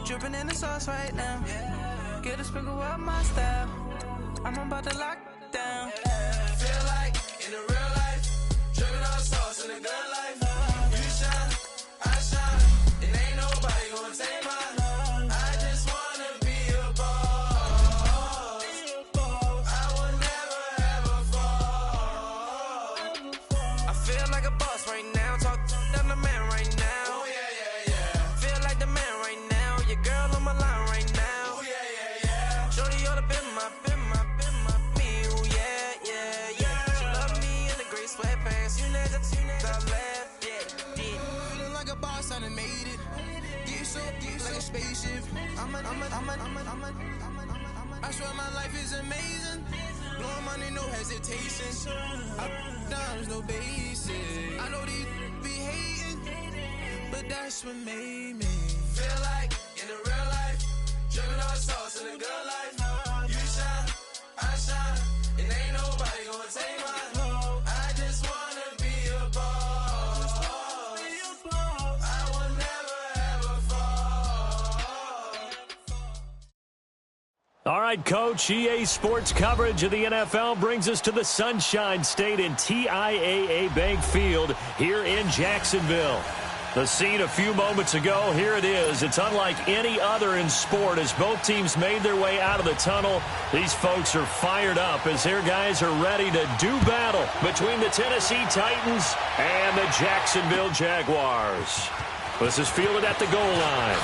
Dripping in the sauce right now. Get a sprinkle up my style. I'm about to lock down. Feel like in the real life, dripping on sauce in the good life. You shine, I shine, and ain't nobody gonna take mine. I just wanna be a boss. I will never ever fall. I feel like a boss right now. Talk to the man right now. Oh yeah. Feel like the man right now. Your girl on my line right now. Oh yeah. Shorty all up in my me. Oh yeah. She love me in the gray sweatpants. You never left. Yeah. Feeling like a boss, I done made it. Get so like a spaceship. I swear my life is amazing. Blowing money, no hesitation. Up, downs, no basic. I know these be hating, but that's what made me feel like in the real life, dripping on sauce in the good life. You shine, I shine, and ain't nobody gonna take mine. I just wanna be a boss. I will never ever fall. All right, Coach, EA Sports coverage of the NFL brings us to the Sunshine State in TIAA Bank Field here in Jacksonville. The scene a few moments ago, here it is. It's unlike any other in sport as both teams made their way out of the tunnel. These folks are fired up as their guys are ready to do battle between the Tennessee Titans and the Jacksonville Jaguars. This is fielded at the goal line.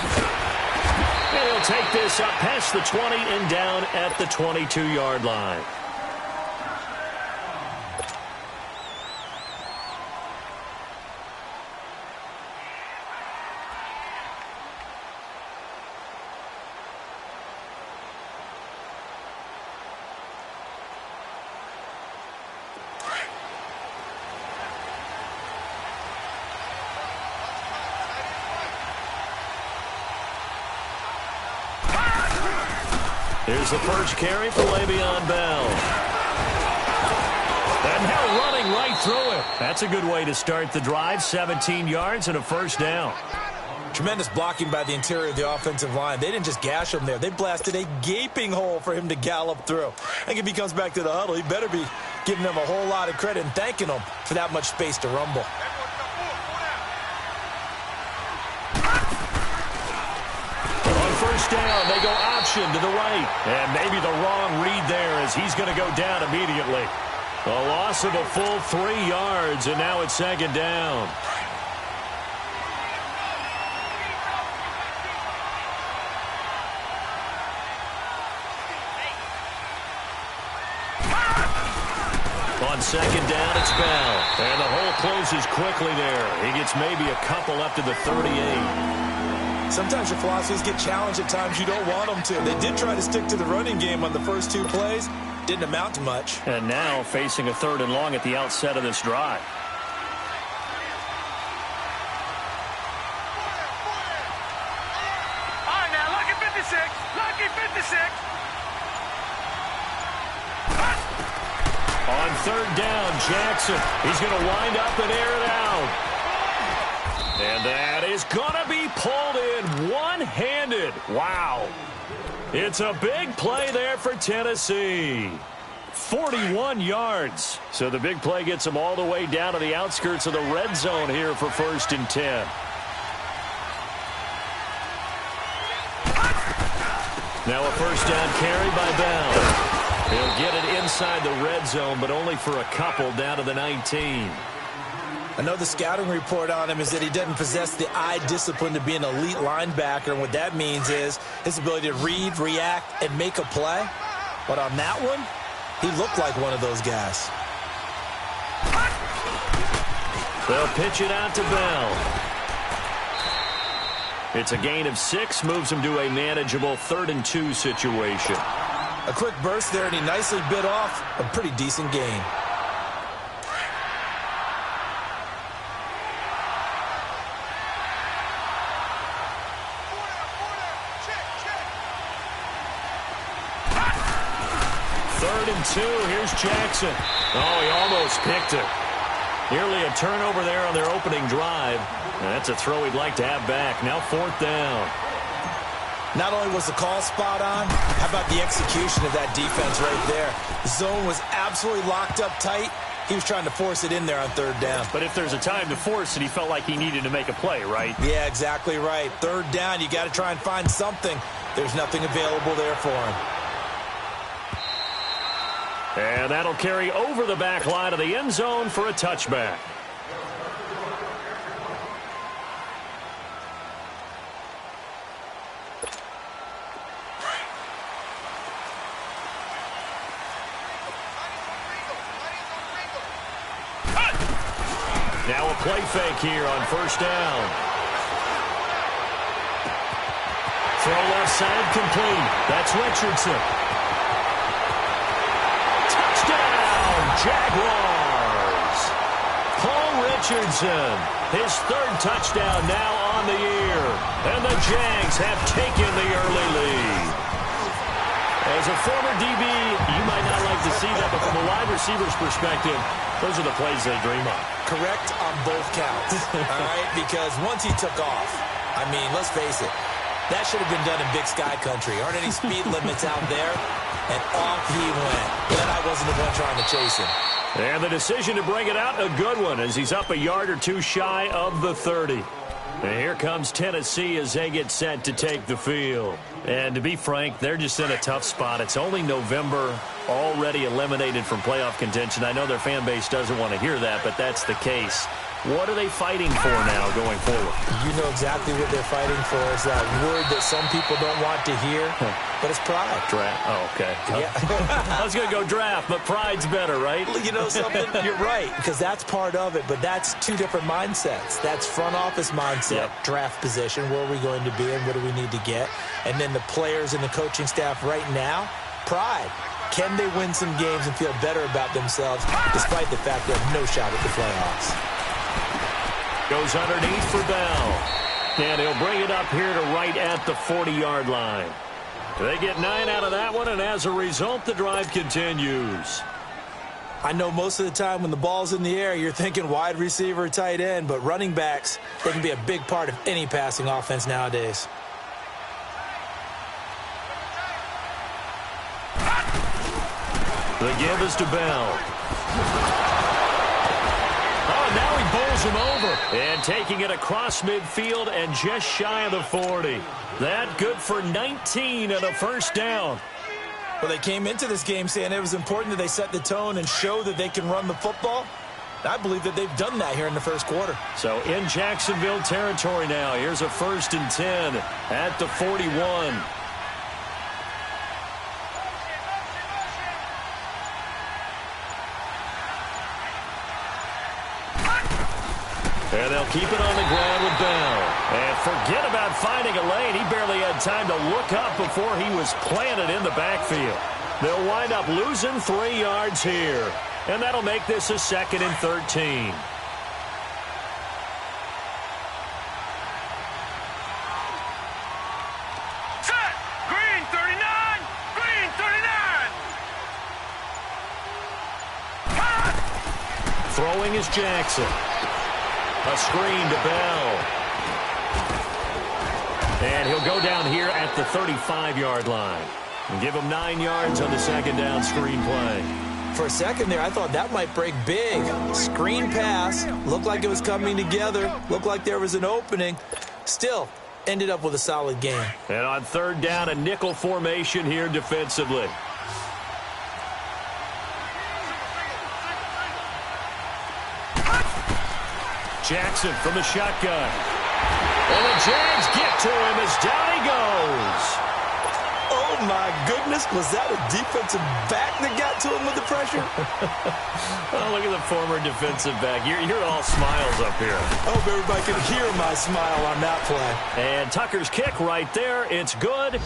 And he'll take this up past the 20 and down at the 22-yard line. Here's the first carry for Le'Veon Bell. And now running right through it. That's a good way to start the drive. 17 yards and a first down. Tremendous blocking by the interior of the offensive line. They didn't just gash him there. They blasted a gaping hole for him to gallop through. I think if he comes back to the huddle, he better be giving them a whole lot of credit and thanking them for that much space to rumble. First down, they go option to the right. And maybe the wrong read there as he's going to go down immediately. A loss of a full 3 yards, and now it's second down. On second down, it's Bell. And the hole closes quickly there. He gets maybe a couple up to the 38. Sometimes your philosophies get challenged at times you don't want them to. They did try to stick to the running game on the first 2 plays. Didn't amount to much. And now facing a 3rd and long at the outset of this drive. All right, now, lucky 56. Lucky 56. On 3rd down, Jackson. He's going to wind up and air it out. And that is going to be pulled in one-handed. Wow. It's a big play there for Tennessee. 41 yards. So the big play gets them all the way down to the outskirts of the red zone here for 1st and 10. Now a first down carry by Bell. He'll get it inside the red zone, but only for a couple down to the 19. I know the scouting report on him is that he doesn't possess the eye discipline to be an elite linebacker, and what that means is his ability to read, react, and make a play. But on that one, he looked like one of those guys. They'll pitch it out to Bell. It's a gain of 6, moves him to a manageable 3rd and 2 situation. A quick burst there, and he nicely bit off a pretty decent gain. Here's Jackson. Oh, he almost picked it. Nearly a turnover there on their opening drive. And that's a throw he'd like to have back. Now 4th down. Not only was the call spot on, how about the execution of that defense right there? The zone was absolutely locked up tight. He was trying to force it in there on third down. But if there's a time to force it, he felt like he needed to make a play, right? Yeah, exactly right. Third down, you got to try and find something. There's nothing available there for him. And that'll carry over the back line of the end zone for a touchback. Now a play fake here on first down. Throw left side complete. That's Richardson. Touchdown, Jaguars. Paul Richardson, his third touchdown now on the year. And the Jags have taken the early lead. As a former DB, you might not like to see that, but from a wide receiver's perspective, those are the plays they dream of. Correct on both counts, all right? Because once he took off, I mean, let's face it, that should have been done in Big Sky Country. Aren't any speed limits out there? And off he went. Then I wasn't the one trying to chase him. And the decision to bring it out, a good one, as he's up a yard or two shy of the 30. And here comes Tennessee as they get set to take the field. And to be frank, they're just in a tough spot. It's only November, already eliminated from playoff contention. I know their fan base doesn't want to hear that, but that's the case. What are they fighting for now going forward? You know exactly what they're fighting for. It's that word that some people don't want to hear, but it's pride. Draft. Oh, okay. Yeah. I was going to go draft, but pride's better, right? You know something? You're right, because that's part of it, but that's two different mindsets. That's front office mindset, draft position, where are we going to be and what do we need to get? And then the players and the coaching staff right now, pride. Can they win some games and feel better about themselves despite the fact they have no shot at the playoffs? Goes underneath for Bell. And he'll bring it up here to right at the 40-yard line. They get 9 out of that one, and as a result, the drive continues. I know most of the time when the ball's in the air, you're thinking wide receiver, tight end, but running backs, they can be a big part of any passing offense nowadays. The give is to Bell. Oh, now he bowls him over. And taking it across midfield and just shy of the 40. That good for 19 and a first down. Well, they came into this game saying it was important that they set the tone and show that they can run the football. I believe that they've done that here in the first quarter. So in Jacksonville territory now. Here's a 1st and 10 at the 41. And they'll keep it on the ground with Bell. And forget about finding a lane. He barely had time to look up before he was planted in the backfield. They'll wind up losing 3 yards here. And that'll make this a 2nd and 13. Set! Green 39! Green 39! Cut! Throwing is Jackson. A screen to Bell. And he'll go down here at the 35-yard line. And give him 9 yards on the 2nd down screen play. For a second there, I thought that might break big. Screen pass. Looked like it was coming together. Looked like there was an opening. Still, ended up with a solid game. And on 3rd down, a nickel formation here defensively. Jackson from the shotgun. And the Jags get to him as down he goes. Oh, my goodness. Was that a defensive back that got to him with the pressure? Oh, look at the former defensive back. You're all smiles up here. I hope everybody can hear my smile on that play. And Tucker's kick right there. It's good.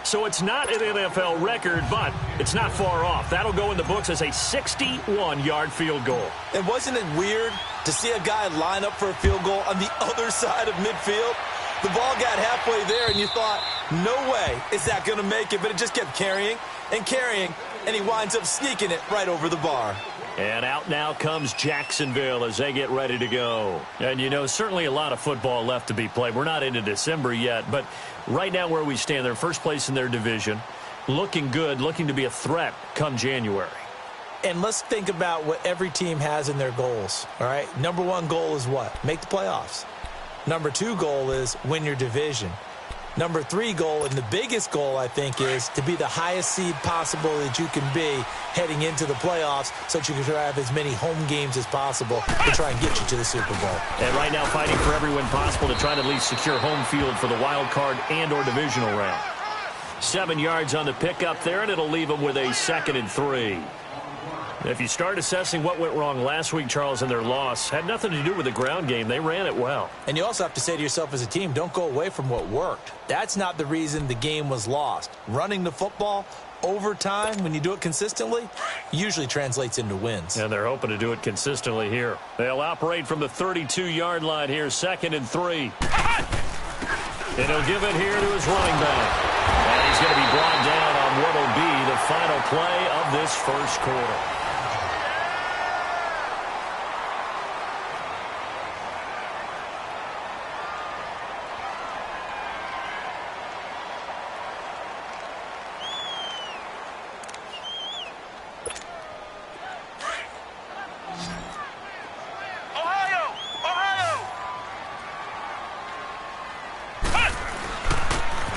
So it's not an NFL record, but it's not far off. That'll go in the books as a 61-yard field goal. And wasn't it weird to see a guy line up for a field goal on the other side of midfield? The ball got halfway there, and you thought, no way is that going to make it. But it just kept carrying, and he winds up sneaking it right over the bar. And out now comes Jacksonville as they get ready to go. And, you know, certainly a lot of football left to be played. We're not into December yet, but right now where we stand, they're first place in their division, looking good, looking to be a threat come January. And let's think about what every team has in their goals, all right? Number one goal is what? Make the playoffs. Number two goal is win your division. Number three goal, and the biggest goal, I think, is to be the highest seed possible that you can be heading into the playoffs so that you can have as many home games as possible to try and get you to the Super Bowl. And right now fighting for every win possible to try to at least secure home field for the wild card and or divisional round. 7 yards on the pickup there, and it'll leave them with a 2nd and 3. If you start assessing what went wrong last week, Charles, in their loss, had nothing to do with the ground game. They ran it well. And you also have to say to yourself as a team, don't go away from what worked. That's not the reason the game was lost. Running the football over time, when you do it consistently, usually translates into wins. And they're hoping to do it consistently here. They'll operate from the 32-yard line here, 2nd and 3. And he'll give it here to his running back. And he's going to be brought down on what will be the final play of this first quarter.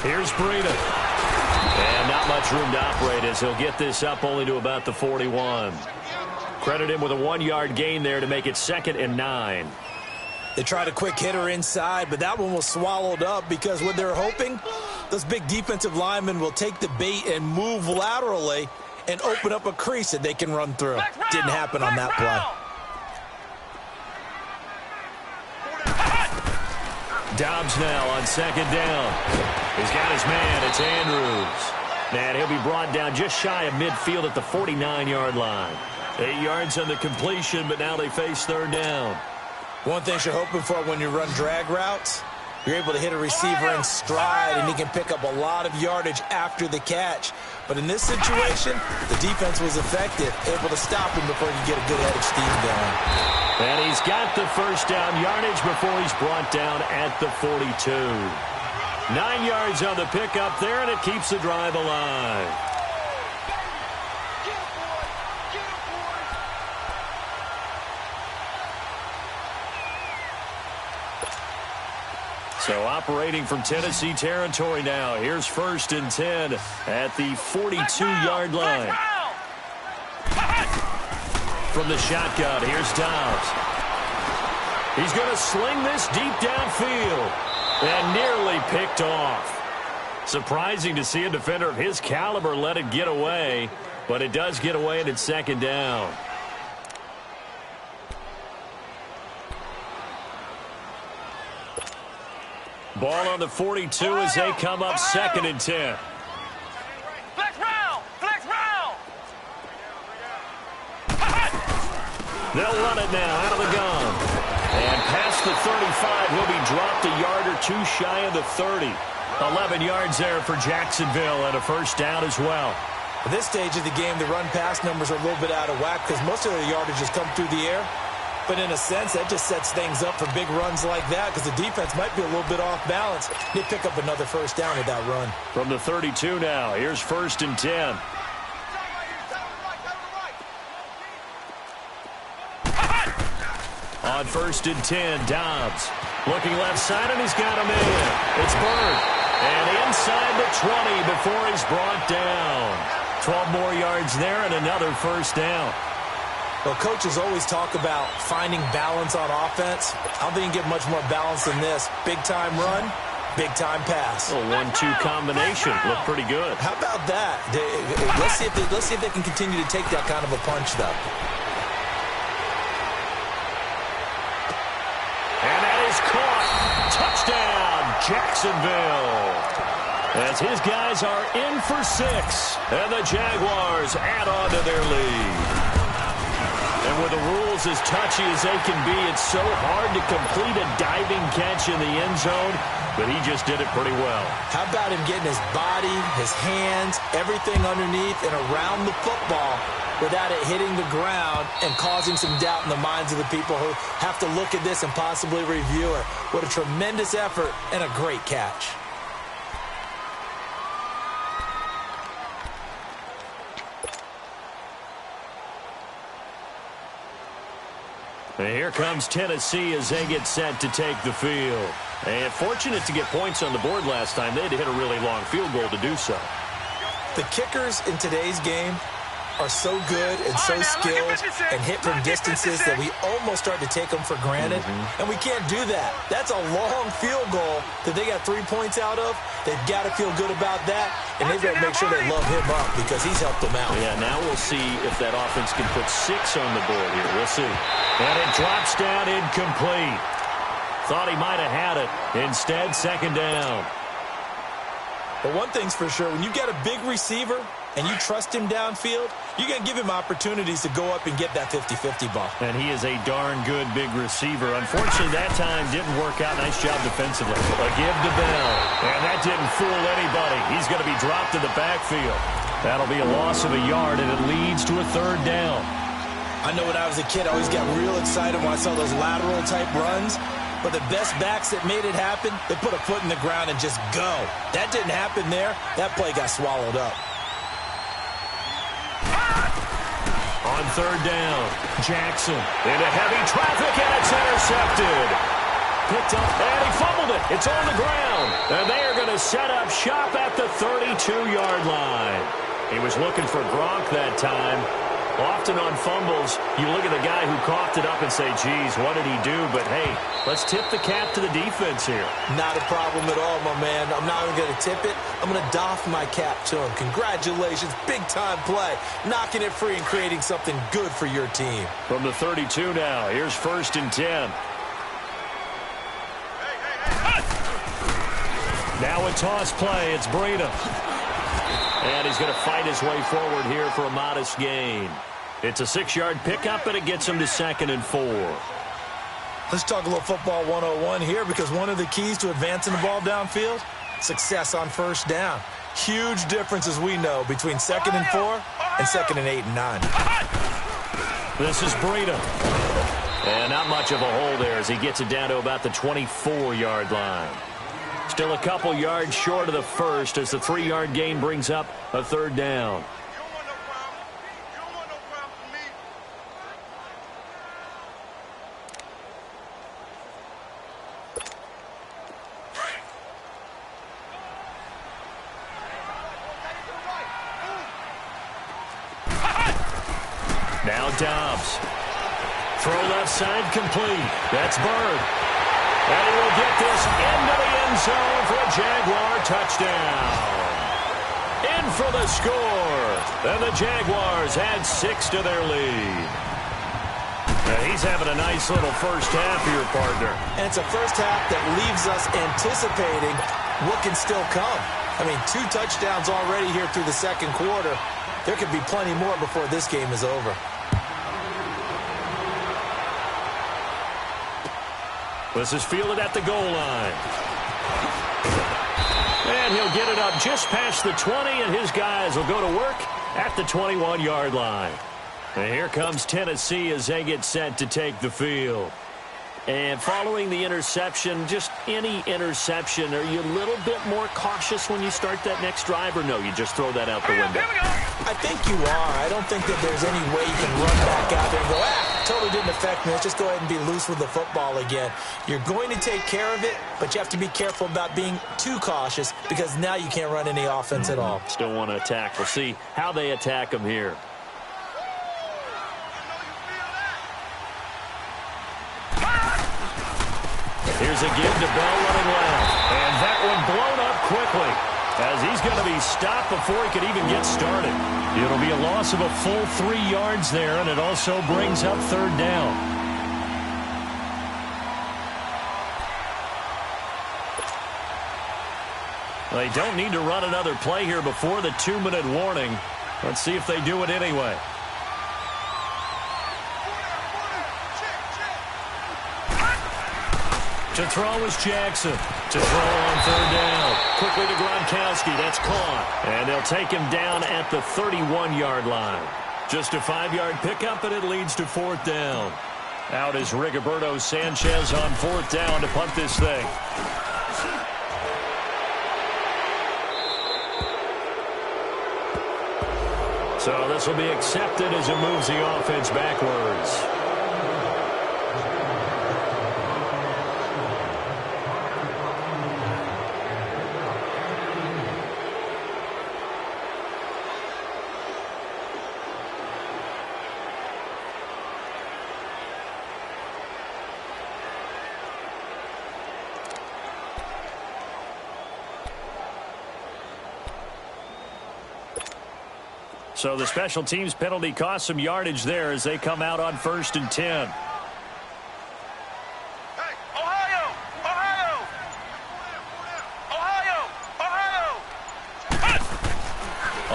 Here's Breida. And not much room to operate as he'll get this up only to about the 41. Credit him with a 1-yard gain there to make it 2nd and 9. They tried a quick hitter inside, but that one was swallowed up because what they're hoping, those big defensive linemen will take the bait and move laterally and open up a crease that they can run through. Didn't happen on that play. Dobbs now on 2nd down. He's got his man. It's Andrews. And he'll be brought down just shy of midfield at the 49-yard line. 8 yards on the completion, but now they face 3rd down. One thing you're hoping for when you run drag routes, you're able to hit a receiver in stride, and he can pick up a lot of yardage after the catch. But in this situation, the defense was effective, able to stop him before you get a good head of steam going. And he's got the 1st down yardage before he's brought down at the 42. 9 yards on the pickup there, and it keeps the drive alive. So operating from Tennessee territory now. Here's 1st and 10 at the 42-yard line. From the shotgun, here's Dobbs. He's going to sling this deep downfield and nearly picked off. Surprising to see a defender of his caliber let it get away, but it does get away and it's 2nd down. Ball on the 42 as they come up 2nd and 10. Flex round! Flex round! They'll run it now out of the gun. And past the 35, he'll be dropped a yard or two shy of the 30. 11 yards there for Jacksonville and a 1st down as well. At this stage of the game, the run-pass numbers are a little bit out of whack because most of the yardage has come through the air. But in a sense, that just sets things up for big runs like that because the defense might be a little bit off balance. They pick up another 1st down with that run. From the 32 now, here's 1st and 10. On 1st and 10, Dobbs looking left side, and he's got a man. It's Bird. And inside the 20 before he's brought down. 12 more yards there and another 1st down. Well, coaches always talk about finding balance on offense. I don't think you can get much more balance than this. Big-time run, big-time pass. A 1-2 combination. Looked pretty good. How about that? Let's see if they can continue to take that kind of a punch, though. And that is caught. Touchdown, Jacksonville. As his guys are in for 6. And the Jaguars add on to their lead. And with the rules as touchy as they can be, it's so hard to complete a diving catch in the end zone, but he just did it pretty well. How about him getting his body, his hands, everything underneath and around the football without it hitting the ground and causing some doubt in the minds of the people who have to look at this and possibly review it. What a tremendous effort and a great catch. And here comes Tennessee as they get set to take the field. And fortunate to get points on the board last time. They had to hit a really long field goal to do so. The kickers in today's game are so good and so skilled and hit from distances that we almost start to take them for granted. And we can't do that. That's a long field goal that they got 3 points out of. They've got to feel good about that, and they've got to make sure they love him up because he's helped them out. Yeah, now we'll see if that offense can put 6 on the board here. We'll see. And it drops down incomplete. Thought he might have had it. Instead, second down. But one thing's for sure, when you get a big receiver and you trust him downfield, you're going to give him opportunities to go up and get that 50-50 ball. And he is a darn good big receiver. Unfortunately, that time didn't work out. Nice job defensively. A give to Bell. And that didn't fool anybody. He's going to be dropped in the backfield. That'll be a loss of a yard, and it leads to a third down. I know when I was a kid, I always got real excited when I saw those lateral-type runs. But the best backs that made it happen, they put a foot in the ground and just go. That didn't happen there. That play got swallowed up. On third down, Jackson into heavy traffic, and it's intercepted. Picked up, and he fumbled it. It's on the ground. And they are going to set up shop at the 32-yard line. He was looking for Gronk that time. Often on fumbles, you look at the guy who coughed it up and say, geez, what did he do? But, hey, let's tip the cap to the defense here. Not a problem at all, my man. I'm not even going to tip it. I'm going to doff my cap to him. Congratulations. Big-time play. Knocking it free and creating something good for your team. From the 32 now, here's 1st and 10. Now a toss play. It's Breida. And he's going to fight his way forward here for a modest gain. It's a 6-yard pickup, and it gets him to 2nd and 4. Let's talk a little football 101 here, because one of the keys to advancing the ball downfield, success on first down. Huge difference, as we know, between 2nd and 4 and 2nd and 8 and 9. This is Breida. And not much of a hole there as he gets it down to about the 24-yard line. Still a couple yards short of the first as the 3-yard gain brings up a third down. Now Dobbs. Throw left side complete. That's Bird. And he will get this into the end zone for a Jaguar touchdown. In for the score. And the Jaguars add 6 to their lead. Now he's having a nice little first half here, partner. And it's a first half that leaves us anticipating what can still come. I mean, 2 touchdowns already here through the second quarter. There could be plenty more before this game is over. This is fielded at the goal line. And he'll get it up just past the 20, and his guys will go to work at the 21-yard line. And here comes Tennessee as they get set to take the field. And following the interception, just any interception, are you a little bit more cautious when you start that next drive, or no, you just throw that out the window? I think you are. I don't think that there's any way you can run back out there and go, totally didn't affect me. Let's just go ahead and be loose with the football again. You're going to take care of it, but you have to be careful about being too cautious because now you can't run any offense at all. Still want to attack. We'll see how they attack them here. Here's a give to Bell running left. And that one blown up quickly as he's going to be stopped before he could even get started. It'll be a loss of a full 3 yards there, and it also brings up third down. They don't need to run another play here before the 2-minute warning. Let's see if they do it anyway. To throw is Jackson. To throw on third down. Quickly to Gronkowski. That's caught. And they'll take him down at the 31-yard line. Just a 5-yard pickup, and it leads to 4th down. Out is Rigoberto Sanchez on 4th down to punt this thing. So this will be accepted as it moves the offense backwards. So the special teams penalty cost some yardage there as they come out on 1st and 10. Hey, Ohio! Ohio! Ohio! Ohio!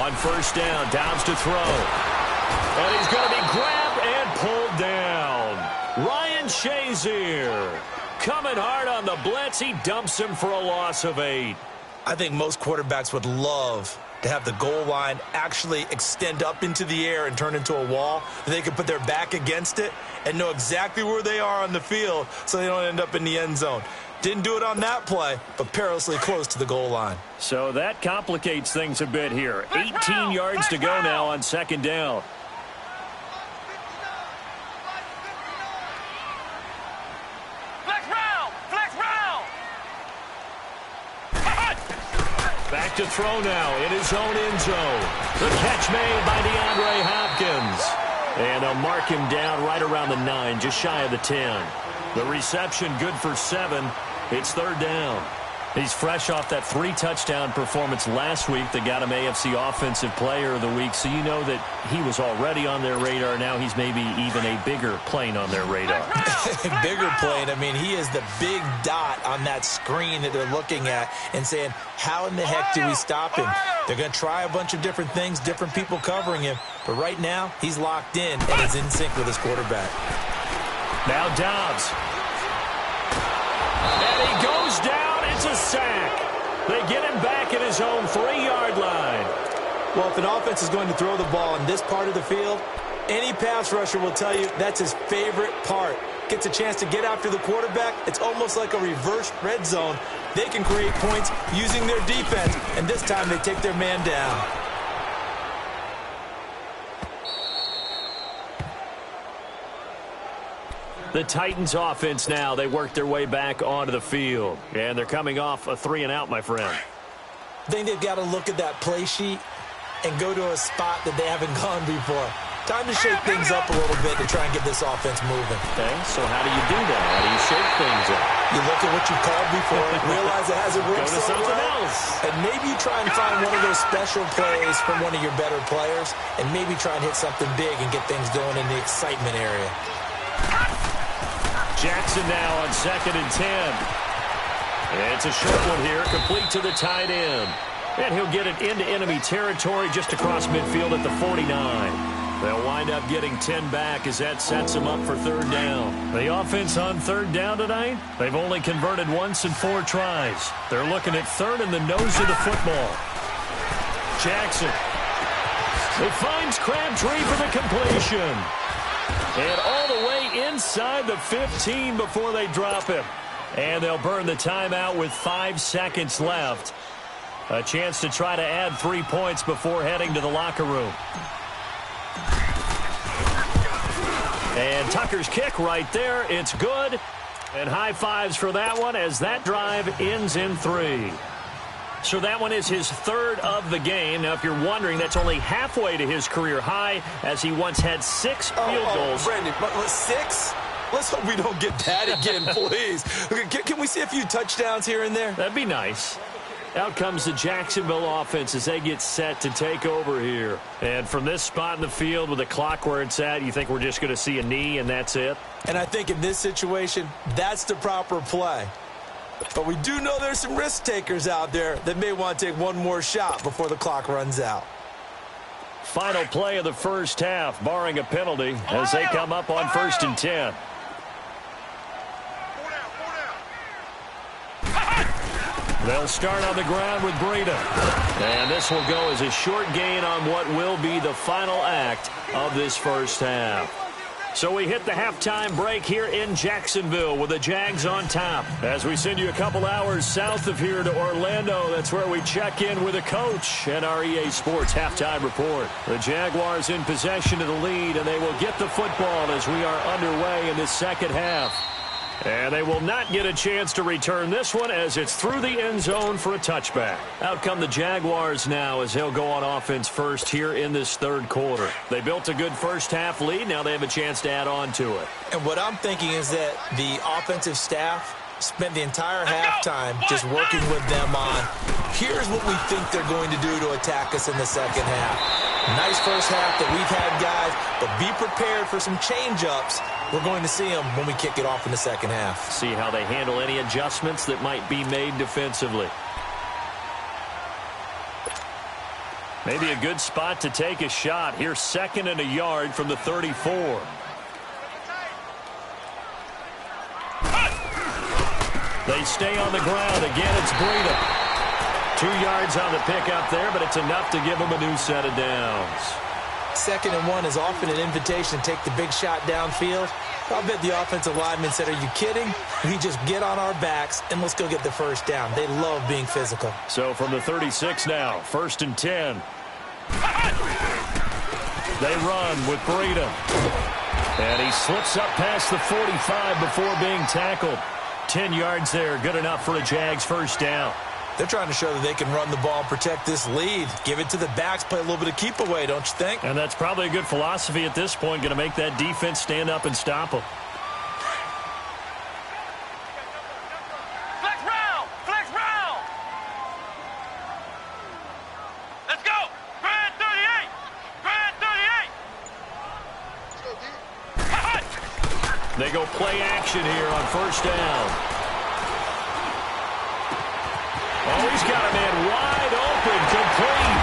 On 1st down, Downs to throw. And he's going to be grabbed and pulled down. Ryan Shazier coming hard on the blitz. He dumps him for a loss of 8. I think most quarterbacks would love to have the goal line actually extend up into the air and turn into a wall. They could put their back against it and know exactly where they are on the field so they don't end up in the end zone. Didn't do it on that play, but perilously close to the goal line. So that complicates things a bit here. 18 yards to go now on 2nd down. Back to throw now in his own end zone. The catch made by DeAndre Hopkins. And they'll mark him down right around the 9, just shy of the 10. The reception good for 7. It's 3rd down. He's fresh off that 3-touchdown performance last week that got him AFC Offensive Player of the Week. So you know that he was already on their radar. Now he's maybe even a bigger plane on their radar. Bigger plane. I mean, he is the big dot on that screen that they're looking at and saying, how in the heck do we stop him? They're going to try a bunch of different things, different people covering him. But right now, he's locked in and is in sync with his quarterback. Now Dobbs. And he goes down. It's a sack. They get him back at his own 3-yard line. Well, if an offense is going to throw the ball in this part of the field, any pass rusher will tell you that's his favorite part. Gets a chance to get after the quarterback. It's almost like a reverse red zone. They can create points using their defense, and this time they take their man down. The Titans offense now, they work their way back onto the field. And they're coming off a 3-and-out, my friend. I think they've got to look at that play sheet and go to a spot that they haven't gone before. Time to shake things up a little bit to try and get this offense moving. Okay, so how do you do that? How do you shake things up? You look at what you've called before, realize it hasn't worked Go to so something well, else. and maybe you try and find one of those special plays from one of your better players, and maybe try and hit something big and get things going in the excitement area. Jackson now on 2nd and 10. It's a short one here, complete to the tight end. And he'll get it into enemy territory just across midfield at the 49. They'll wind up getting 10 back as that sets them up for 3rd down. The offense on 3rd down tonight, they've only converted once in 4 tries. They're looking at 3rd in the nose of the football. Jackson. He finds Crabtree for the completion. And all the way inside the 15 before they drop him. And they'll burn the timeout with 5 seconds left. A chance to try to add 3 points before heading to the locker room. And Tucker's kick right there. It's good. And high fives for that one as that drive ends in 3. So that one is his 3rd of the game. Now, if you're wondering, that's only halfway to his career high, as he once had 6 field goals. Brandon, but 6? Let's hope we don't get that again, please. Can we see a few touchdowns here and there? That'd be nice. Out comes the Jacksonville offense as they get set to take over here. And from this spot in the field with the clock where it's at, you think we're just going to see a knee and that's it? And I think in this situation, that's the proper play. But we do know there's some risk takers out there that may want to take one more shot before the clock runs out. Final play of the first half, barring a penalty, as they come up on 1st and 10. They'll start on the ground with Breida. And this will go as a short gain on what will be the final act of this first half. So we hit the halftime break here in Jacksonville with the Jags on top. As we send you a couple hours south of here to Orlando, that's where we check in with the coach and our EA Sports halftime report. The Jaguars in possession of the lead, and they will get the football as we are underway in the second half. And they will not get a chance to return this one as it's through the end zone for a touchback. Out come the Jaguars now as they'll go on offense first here in this third quarter. They built a good first half lead. Now they have a chance to add on to it. And what I'm thinking is that the offensive staff spent the entire halftime just working with them on, here's what we think they're going to do to attack us in the second half. Nice first half that we've had, guys, but be prepared for some change-ups. We're going to see them when we kick it off in the second half. See how they handle any adjustments that might be made defensively. Maybe a good spot to take a shot. Here's 2nd and a yard from the 34. They stay on the ground. Again, it's Breida. 2 yards on the pickup there, but it's enough to give them a new set of downs. 2nd and 1 is often an invitation to take the big shot downfield. I bet the offensive lineman said, are you kidding? We just get on our backs and let's go get the first down. They love being physical. So from the 36 now, 1st and 10. They run with Breida. And he slips up past the 45 before being tackled. 10 yards there, good enough for a Jags first down. They're trying to show that they can run the ball and protect this lead. Give it to the backs, play a little bit of keep away, don't you think? And that's probably a good philosophy at this point, going to make that defense stand up and stop them. Flex round! Flex round! Let's go! Grand 38! Grand 38! They go play action here on first down. Oh, he's got a man wide open, complete.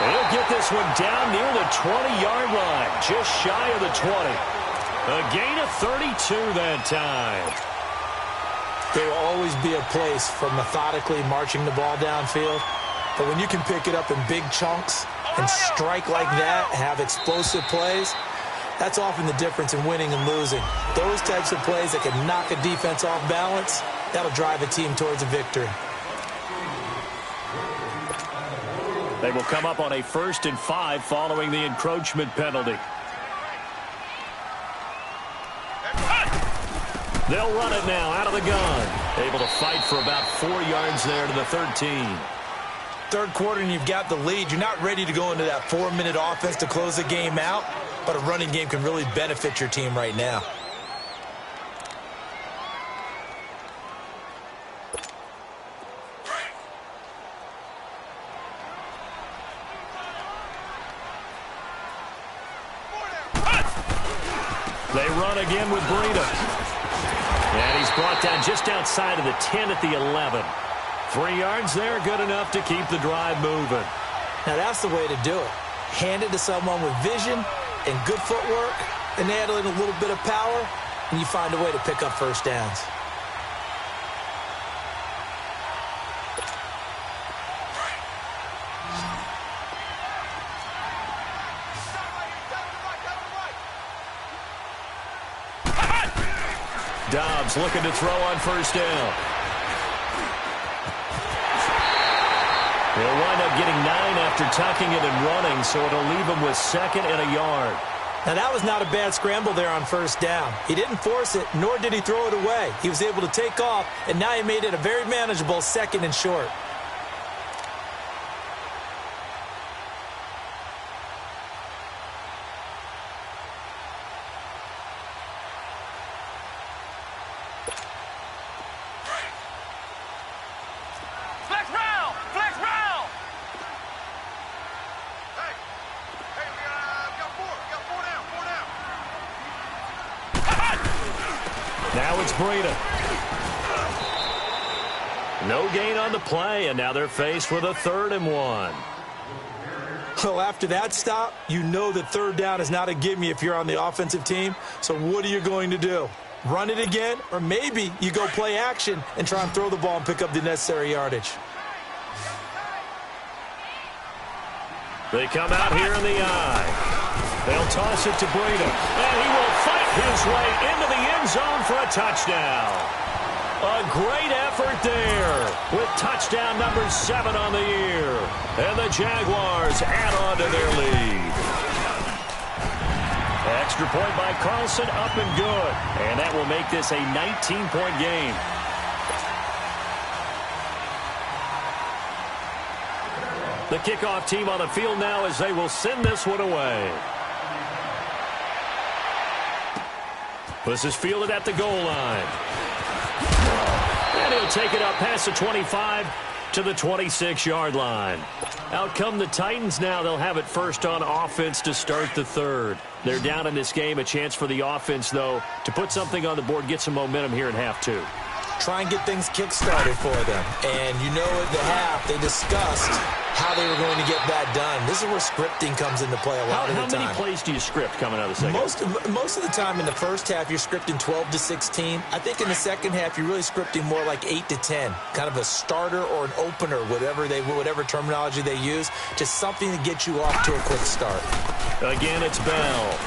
He'll get this one down near the 20-yard line, just shy of the 20. A gain of 32 that time. There will always be a place for methodically marching the ball downfield. But when you can pick it up in big chunks and strike like that, have explosive plays, that's often the difference in winning and losing. Those types of plays that can knock a defense off balance, that'll drive a team towards a victory. They will come up on a 1st and 5 following the encroachment penalty. They'll run it now out of the gun. Able to fight for about 4 yards there to the 13. Third quarter and you've got the lead. You're not ready to go into that 4-minute offense to close the game out, but a running game can really benefit your team right now. They run again with Breida. And he's brought down just outside of the 10 at the 11. 3 yards there, good enough to keep the drive moving. Now that's the way to do it. Hand it to someone with vision and good footwork, and add in a little bit of power, and you find a way to pick up first downs. Dobbs looking to throw on first down. He'll wind up getting 9 after tucking it and running, so it'll leave him with 2nd and a yard. Now, that was not a bad scramble there on first down. He didn't force it, nor did he throw it away. He was able to take off, and now he made it a very manageable 2nd and short. Now it's Breida. No gain on the play, and now they're faced with a 3rd and 1. Well, after that stop, you know that third down is not a gimme if you're on the offensive team. So what are you going to do? run it again, or maybe you go play action and try and throw the ball and pick up the necessary yardage. They come out here in the eye. They'll toss it to Breida, and he will fight his way into the end zone for a touchdown. A great effort there with touchdown number 7 on the year. And the Jaguars add on to their lead. Extra point by Carlson, up and good. And that will make this a 19-point game. The kickoff team on the field now as they will send this one away. This is fielded at the goal line. And he'll take it up past the 25 to the 26-yard line. Out come the Titans now. They'll have it first on offense to start the third. They're down in this game. A chance for the offense, though, to put something on the board, get some momentum here in half two. Try and get things kick-started for them. And you know at the half, they discussed how they were going to get that done. This is where scripting comes into play a lot of the time. How many plays do you script coming out of the second half? Most of the time in the first half, you're scripting 12 to 16. I think in the second half, you're really scripting more like 8 to 10. Kind of a starter or an opener, whatever terminology they use. Just something to get you off to a quick start. Again, it's Bell.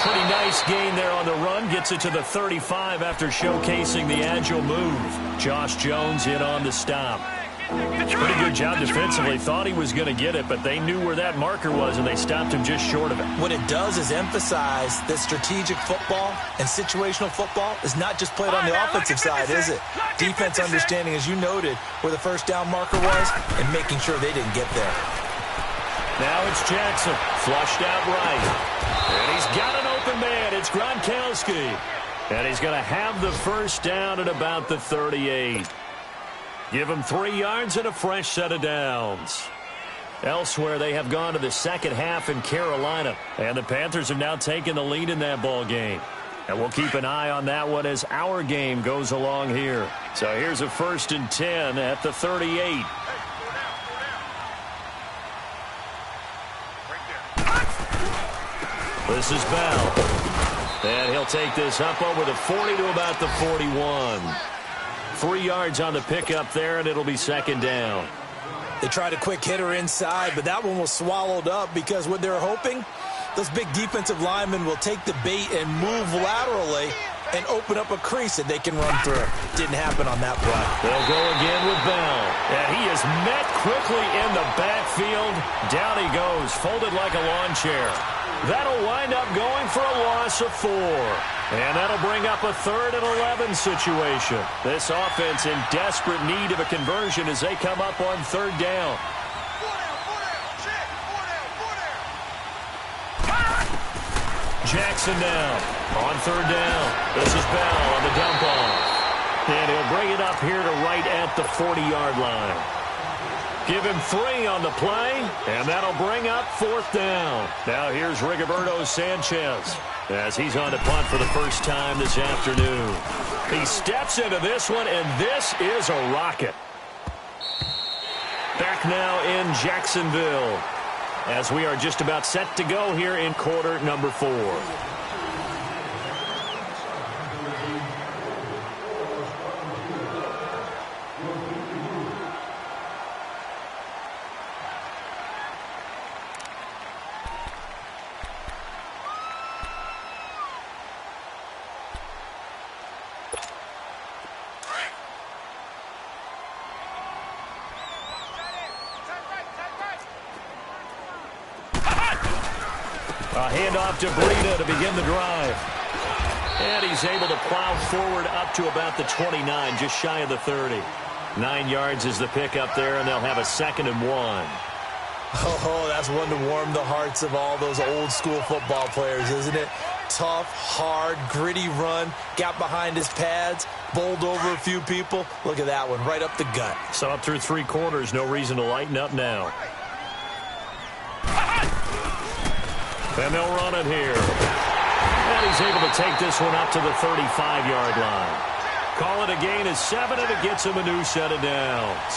Pretty nice gain there on the run. Gets it to the 35 after showcasing the agile move. Josh Jones in on the stop. Pretty good job defensively. Thought he was going to get it, but they knew where that marker was, and they stopped him just short of it. What it does is emphasize that strategic football and situational football is not just played on the offensive side, is it? Defense understanding, as you noted, where the first down marker was and making sure they didn't get there. Now it's Jackson, flushed out right. And he's got an open man. It's Gronkowski. And he's going to have the first down at about the 38. Give him 3 yards and a fresh set of downs. Elsewhere, they have gone to the second half in Carolina. And the Panthers have now taken the lead in that ball game. And we'll keep an eye on that one as our game goes along here. So here's a 1st and 10 at the 38. This is Bell. And he'll take this up over the 40 to about the 41. 3 yards on the pickup there, and it'll be second down. They tried a quick hitter inside, but that one was swallowed up because what they're hoping, those big defensive linemen will take the bait and move laterally and open up a crease that they can run through. Didn't happen on that play. They'll go again with Bell. And he is met quickly in the backfield. Down he goes, folded like a lawn chair. That'll wind up going for a loss of 4. And that'll bring up a 3rd and 11 situation. This offense in desperate need of a conversion as they come up on 3rd down. Jackson now on 3rd down. This is Bell on the dump off. And he'll bring it up here to right at the 40-yard line. Give him 3 on the play, and that'll bring up 4th down. Now here's Rigoberto Sanchez as he's on to punt for the first time this afternoon. He steps into this one, and this is a rocket. Back now in Jacksonville as we are just about set to go here in quarter number 4. A handoff to Breida to begin the drive. And he's able to plow forward up to about the 29, just shy of the 30. 9 yards is the pickup there, and they'll have a 2nd and 1. Oh, that's one to warm the hearts of all those old school football players, isn't it? Tough, hard, gritty run, got behind his pads, bowled over a few people. Look at that one, right up the gut. So up through 3 quarters, no reason to lighten up now. And they'll run it here. And he's able to take this one up to the 35-yard line. Call it a gain of 7, and it gets him a new set of downs.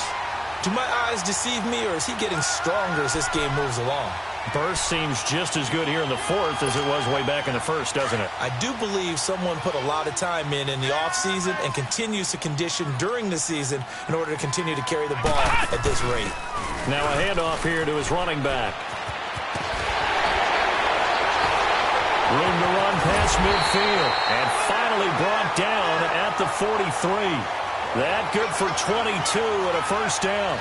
Do my eyes deceive me, or is he getting stronger as this game moves along? Burst seems just as good here in the fourth as it was way back in the first, doesn't it? I do believe someone put a lot of time in the offseason and continues to condition during the season in order to continue to carry the ball at this rate. Now a handoff here to his running back. Room to run past midfield. And finally brought down at the 43. That good for 22 and a first down.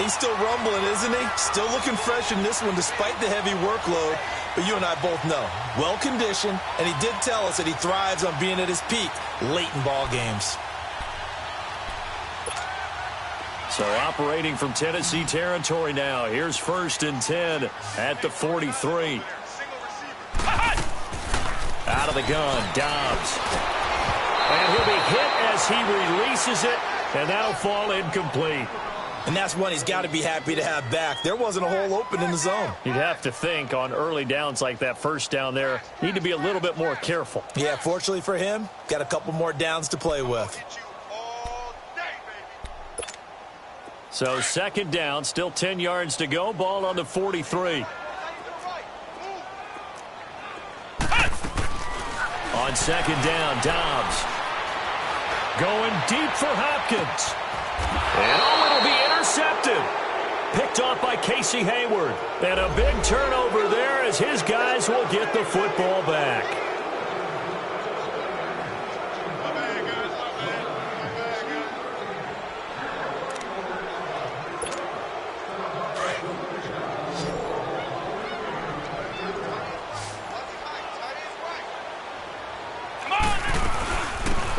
He's still rumbling, isn't he? Still looking fresh in this one despite the heavy workload. But you and I both know, well-conditioned, and he did tell us that he thrives on being at his peak late in ball games. So operating from Tennessee territory now. Here's 1st and 10 at the 43. Out of the gun, Dobbs. And he'll be hit as he releases it, and that'll fall incomplete. And that's one he's got to be happy to have back. There wasn't a hole open in the zone. You'd have to think on early downs like that first down there, need to be a little bit more careful. Yeah, fortunately for him, got a couple more downs to play with. So 2nd down, still 10 yards to go. Ball on the 43. On 2nd down, Dobbs. Going deep for Hopkins. And it'll be intercepted. Picked off by Casey Hayward. And a big turnover there as his guys will get the football back.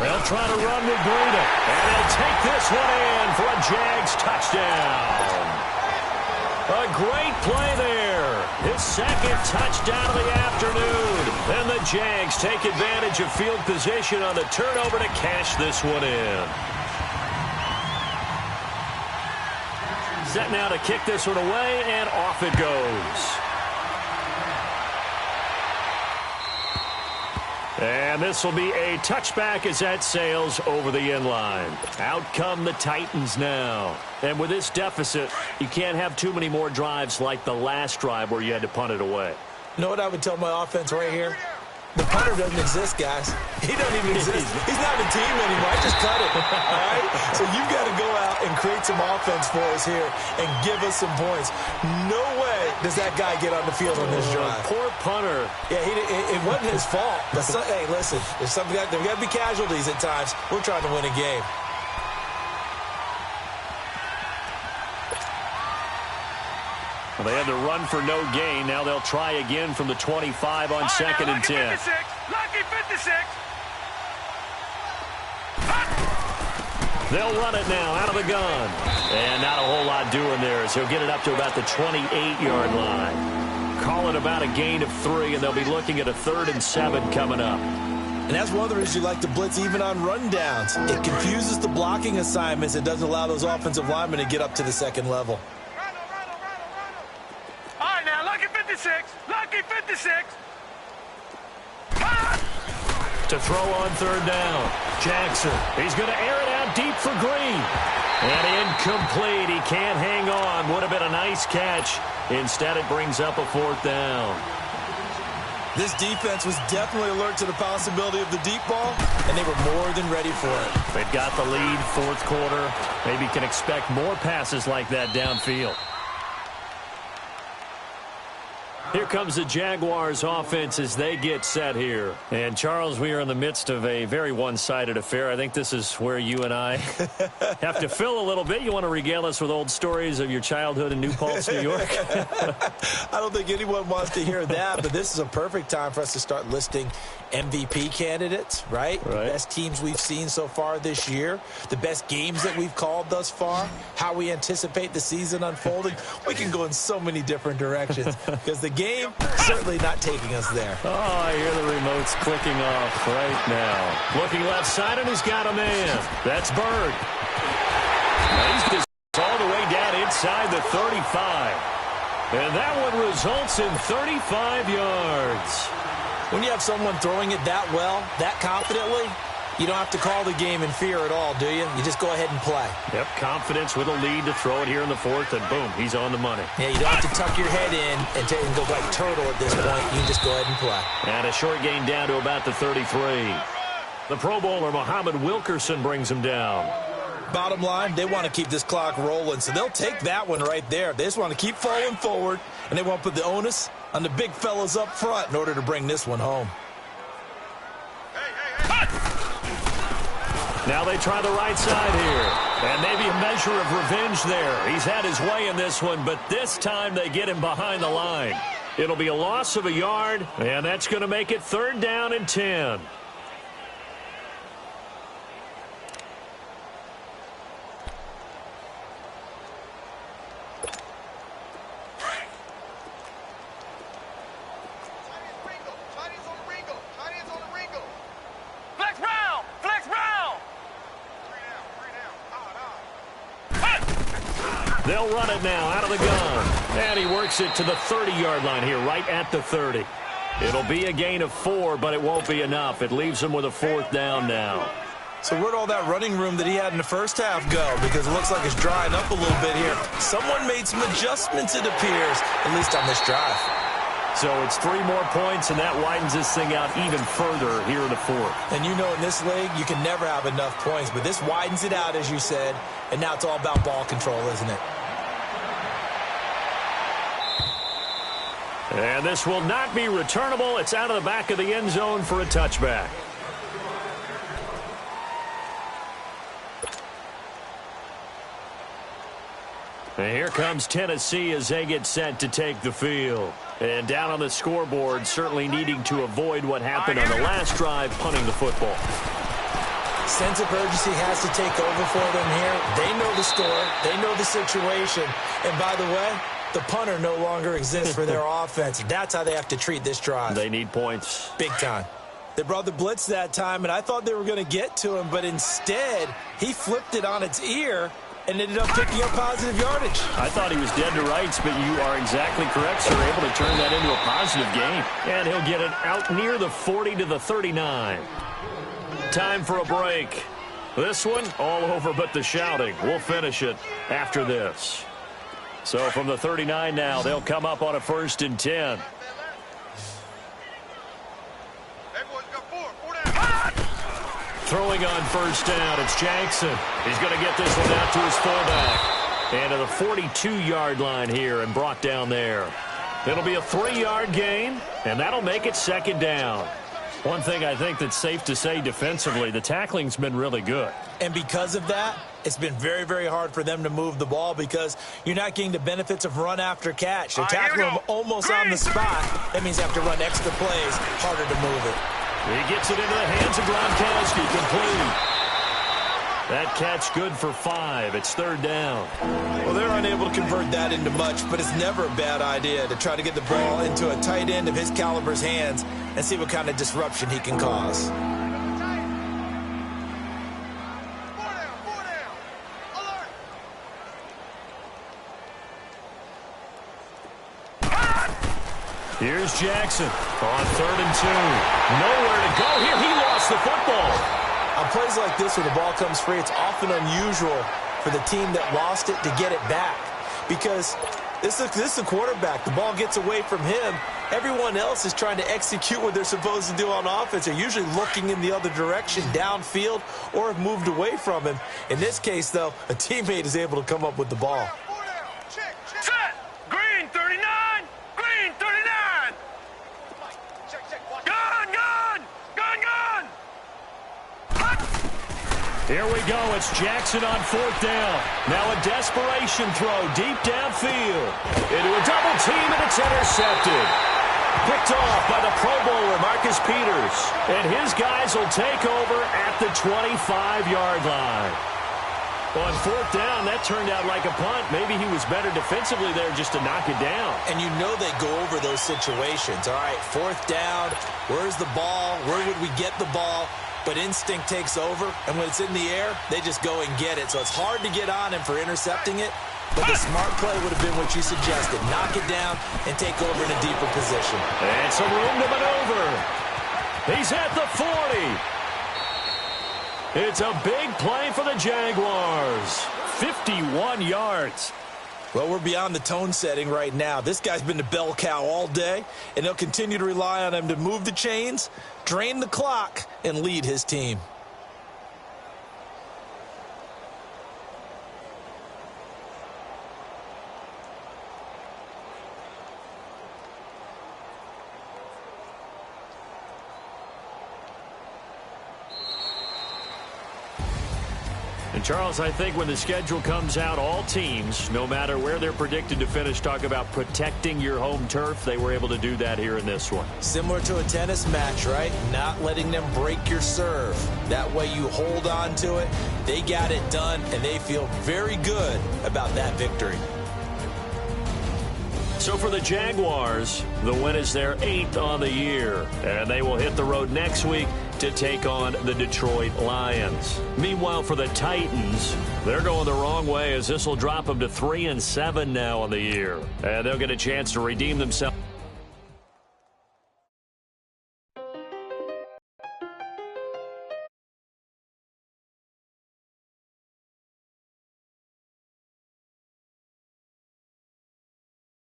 They'll try to run with Breida. And they'll take this one in for a Jags touchdown. A great play there. His 2nd touchdown of the afternoon. And the Jags take advantage of field position on the turnover to cash this one in. Set now to kick this one away, and off it goes. And this will be a touchback as that sails over the end line. Out come the Titans now. And with this deficit, you can't have too many more drives like the last drive where you had to punt it away. You know what I would tell my offense right here? The punter doesn't exist, guys. He doesn't even exist. He's not a team anymore. I just cut it. All right? So you've got to go out and create some offense for us here and give us some points. No way does that guy get on the field on this drive. Poor punter. Yeah, it wasn't his fault. But hey, listen, there's got to be casualties at times. We're trying to win a game. Well, they had to run for no gain. Now they'll try again from the 25 on 2nd and 10. Lucky 56. They'll run it now out of the gun. And not a whole lot doing there as he'll get it up to about the 28-yard line. Call it about a gain of 3, and they'll be looking at a 3rd and 7 coming up. And that's one of the reasons you like to blitz even on rundowns. It confuses the blocking assignments. It doesn't allow those offensive linemen to get up to the 2nd level. All right, now, lucky 56. Lucky 56. To throw on 3rd down. Jackson. He's going to air it out deep for Green. And incomplete. He can't hang on. Would have been a nice catch. Instead, it brings up a 4th down. This defense was definitely alert to the possibility of the deep ball, and they were more than ready for it. They've got the lead, 4th quarter. Maybe can expect more passes like that downfield. Here comes the Jaguars offense as they get set here. And, Charles, we are in the midst of a very one-sided affair. I think this is where you and I have to fill a little bit. You want to regale us with old stories of your childhood in New Paltz, New York? I don't think anyone wants to hear that, but this is a perfect time for us to start listing MVP candidates, right? The best teams we've seen so far this year, the best games that we've called thus far, how we anticipate the season unfolding. We can go in so many different directions because the game certainly not taking us there. Oh, I hear the remotes clicking off right now. Looking left side, and he's got a man. That's Bird. He's just all the way down inside the 35. And that one results in 35 yards. When you have someone throwing it that well, that confidently, You don't have to call the game in fear at all, do you? You just go ahead and play. Yep, confidence with a lead to throw it here in the fourth, and boom, he's on the money. Yeah, you don't have to tuck your head in and go like turtle at this point. You can just go ahead and play. And a short gain down to about the 33. The Pro Bowler, Muhammad Wilkerson, brings him down. Bottom line, they want to keep this clock rolling, so they'll take that one right there. They just want to keep falling forward, and they want to put the onus on the big fellas up front in order to bring this one home. Now they try the right side here. And maybe a measure of revenge there. He's had his way in this one, but this time they get him behind the line. It'll be a loss of a yard, and that's going to make it 3rd down and 10. They'll run it now out of the gun. And he works it to the 30-yard line here, right at the 30. It'll be a gain of 4, but it won't be enough. It leaves him with a 4th down now. So where'd all that running room that he had in the first half go? Because it looks like it's drying up a little bit here. Someone made some adjustments, it appears, at least on this drive. So it's 3 more points, and that widens this thing out even further here in the 4th. And you know in this league, you can never have enough points. But this widens it out, as you said. And now it's all about ball control, isn't it? And this will not be returnable. It's out of the back of the end zone for a touchback. And here comes Tennessee as they get set to take the field. And down on the scoreboard, certainly needing to avoid what happened on the last drive, punting the football. Sense of urgency has to take over for them here. They know the score. They know the situation. And by the way, the punter no longer exists for their offense. That's how they have to treat this drive. They need points. Big time. They brought the blitz that time, and I thought they were going to get to him, but instead, he flipped it on its ear and ended up picking up positive yardage. I thought he was dead to rights, but you are exactly correct, sir. Able to turn that into a positive gain. And he'll get it out near the 40 to the 39. Time for a break. This one, all over but the shouting. We'll finish it after this. So from the 39 now, they'll come up on a 1st and 10. Throwing on 1st down, it's Jackson. He's going to get this one out to his fullback. And to the 42-yard line here and brought down there. It'll be a 3-yard gain, and that'll make it 2nd down. One thing I think that's safe to say defensively, the tackling's been really good. And because of that, it's been very, very hard for them to move the ball because you're not getting the benefits of run after catch. They're tackling them almost on the spot. That means you have to run extra plays, harder to move it. He gets it into the hands of Gronkowski, complete. That catch good for 5. It's 3rd down. Well, they're unable to convert that into much, but it's never a bad idea to try to get the ball into a tight end of his caliber's hands and see what kind of disruption he can cause. Here's Jackson on 3rd and 2. Nowhere to go here. He lost the football. On plays like this where the ball comes free, it's often unusual for the team that lost it to get it back. Because this is the quarterback. The ball gets away from him. Everyone else is trying to execute what they're supposed to do on offense. They're usually looking in the other direction, downfield, or have moved away from him. In this case, though, a teammate is able to come up with the ball. Set! Green 39! Green 39! Gun! Here we go. It's Jackson on 4th down. Now a desperation throw deep downfield. Into a double team, and it's intercepted. Picked off by the Pro Bowler, Marcus Peters. And his guys will take over at the 25-yard line. On 4th down, that turned out like a punt. Maybe he was better defensively there just to knock it down. And you know they go over those situations. All right, 4th down, where's the ball? Where would we get the ball? But instinct takes over, and when it's in the air, they just go and get it. So it's hard to get on him for intercepting it, but the smart play would have been what you suggested. Knock it down and take over in a deeper position. And some room to maneuver. He's at the 40. It's a big play for the Jaguars. 51 yards. Well, we're beyond the tone setting right now. This guy's been the bell cow all day, and they'll continue to rely on him to move the chains, drain the clock, and lead his team. And Charles, I think when the schedule comes out, all teams, no matter where they're predicted to finish, talk about protecting your home turf. They were able to do that here in this one. Similar to a tennis match, right? Not letting them break your serve. That way you hold on to it. They got it done, and they feel very good about that victory. So for the Jaguars, the win is their 8th on the year, and they will hit the road next week to take on the Detroit Lions. Meanwhile, for the Titans, they're going the wrong way as this will drop them to 3-7 now on the year, and they'll get a chance to redeem themselves.